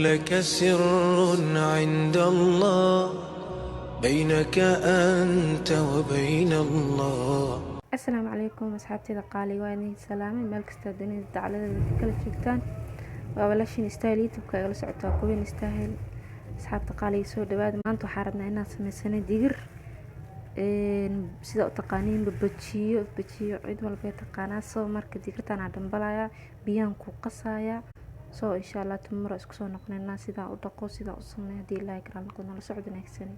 لك سر عند الله بينك أنت وبين الله. asalaamu calaykum asxaabteyda qaali waa idin salaamay meel kasta dunida dacaladeeda kala joogtaan waa walaashin istaahil youtube-ka igala socotaa kuwin istaahil asxaabta qaaliga soo dhawaada maanta waxaan rabnaa inaan sameysano digir sida u taqaaniin bajiyo cid walba taqaanaa soo marka digirtaan aan dhambalaya biyaan ku qasaya soo insha Allah tumaro isku soo noqonayna sida u dhaqo sida u sameeyo hadii ilaahay karaal noqdo la socdo wanaagsan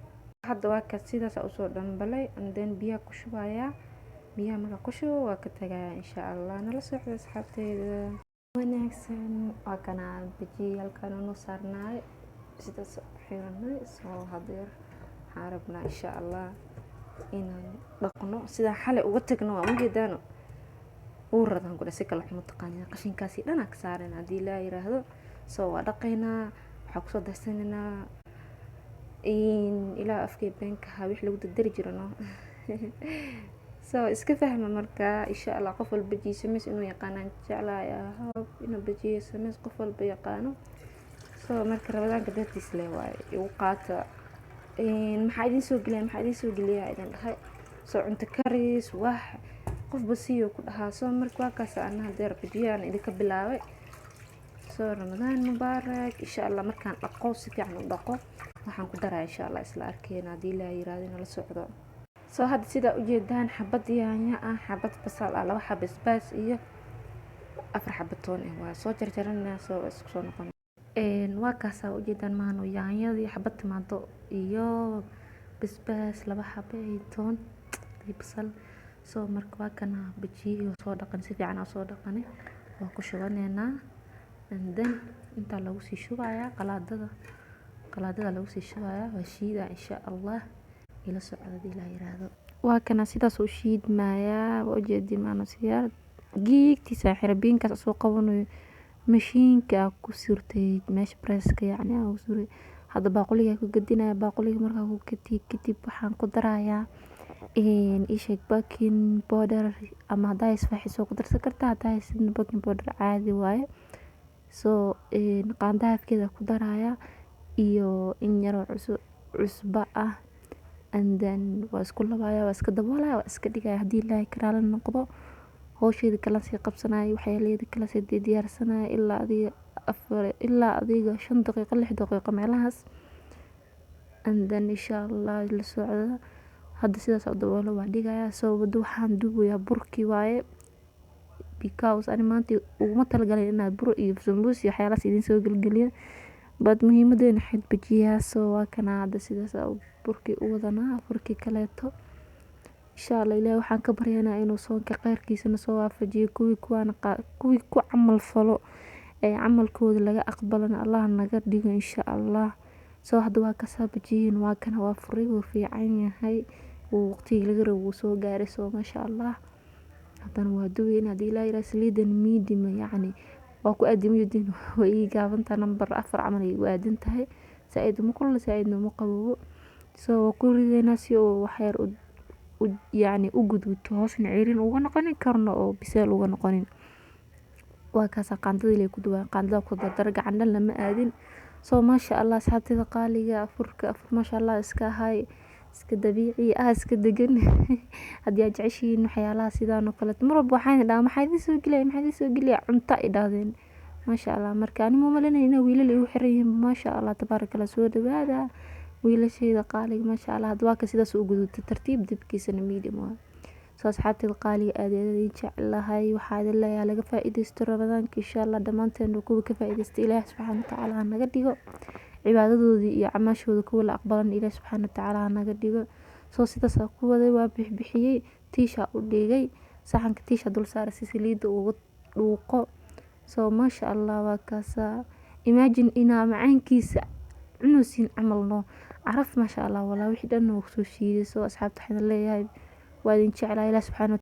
hadda waa ka sidaas u soo dhambalay and then biya ku shubaya biyaha marka ku shubo waa ka tagaya insha Allah nala socdo asxaabteyda wanaagsan waa kana bajiyalkan uu saarnay sidaas xiranay soo hadeer harabna insha Allah inaan dhaqno sida xalay uga tagno waa ujeedano uu radan ku dhasay kala xumo taqaaniin qashinkaasi dhan ka saareen hadii la yiraahdo soo waa dhaqaynaa waxa ku soo darsanayna in ila afkay beenka wix lagu dadari jirano soo iska fahma marka insha Allah qof walba jiismees inuu yaqaan jeclaaya inuu bajiyo samees qof walba yaqaano soo marka rabadaanka dadkiis leeyahay uu qaata maxaa idin soo geliyaa idin dhahay soo cunto karis wax qof basiyo ku dhahaa soo marka waa kaas aan hadeer bajiyaan idinka bilaabay soo ramadaan mubaarak insha Allah markaan dhaqo si fiican u dhaqo waxaan ku daraa insha Allah isla arkeena hadii la yiraahdo la socdo soo hadda sida u jeedaan xabad yaanya ah xabad basal ah laba xabad basbaas iyo afar xabad toon waa soo jarjaranaa soo isku soo noqon waa kaas u jeedaan maano yaanyada iyo xabad tomato iyo basbaas laba xabad toon iyo basal soo marka waa kana bajiyo soo dhaqan si fiican soo dhaqanay waa ku shubaneena and then inta lagu sii shubaya qalaadada lagu sii shubaya waa shiida insha Allah ila socdo ila yiraahdo waa kana sidaas u shiidmaya oo jeedimaano siyaar giigtiisa xirbiinkaas soo qabanayo mashiinka ku surtay meesha presska yani oo suray hadda baaquliga ku gadinaya baaquliga marka ku kadib waxaan ku darayaa ishaq baking powder ama days faxiso ku darsan kartaa days baking powder caadi waaye soo qaandaafkeeda ku daraya iyo in yar cusba ah and then waa isku labaaya waa iska daboolaya waa iska dhigaya hadii ilaahay karaal noqdo hawsheeda kala sii qabsanaayo waxyaaleeda kala sii diyaarsanayo ilaa adiga 5 daqiiqo 6 daqiiqo meelahaas and then insha Allah la socdo hadda sidaas oo daboolo waa dhigaya soo wado waxaan duubaya burki waaye because ani maanta uma talagalay inaan bur iyo sambuus iyo waxyaalahaas idin soo galgaliyo bad muhiimadeena xid bajiyaa soo waa kana hadda sidaas burki u wadana burki kaleeto insha Allah ilaahay waxaan ka baryaynaa inuu soonka qeyrkiisana soo waafajiyo kuwii ku camal falo ee camalkooda laga aqbalana Allah naga dhigo insha Allah soo hadda waa ka sabajiin waa kana waa furay oo fiican yahay waqtiga laga rabo soo gaaray soo ma sha Allah haddana waa duweyn hadii ilaahay rasliidan medium yani waa ku aadimiyeen way gaabanta number 4 camal ay waadin tahay saaid ma kullu saaid ma qabo soo ku ridayna si oo waxyar yani u gudubto hoosna ciirin uga noqon karno oo biseel uga noqonin waa kaas qaandada ilay ku duwaan qaandada ku dar gacan dhan lama aadin soo ma sha Allah asxaabtida qaaliga afurka ma sha Allah iska hay iska dabiici iska degan hadii aad jeceshiin waxyaalaha sidaan oo kale mar walba waxaan dhahaa maxay soo gilay cunto ay dhaadeen ma sha Allah marka ani ma malinayna wiilal ay u xiran ma sha Allah tabarakallah soo dhawaada wiilashayda qaaliga ma sha Allah waa ka sidaas u gudubtay tartiib dibkiisana medium waa soo asxaabtida qaaliga adeedada jecelahay waxaa leeyahay laga faa'iideysto Ramadaanka insha Allah dhamaanteen kuwa ka faa'iideysta Ilaahay subhanahu wa ta'ala naga dhigo cibaadadoodii iyo amaashooda kuwa la aqbalan Ilaahay subhanahu wa ta'ala naga dhigo soo sidaas ku waday waa bixiyay tiisha u dhigay saxanka tiisha dul saaray si saliid ugu dhuuqo soo ma sha Allah waa kaasa imagine ina macaankiisa cunusin camalno عرف ما شاء الله والله وحده انه سو شيء سو اصحاب تحنا leeyahay waa idin jeclaa Ilaahay subhanahu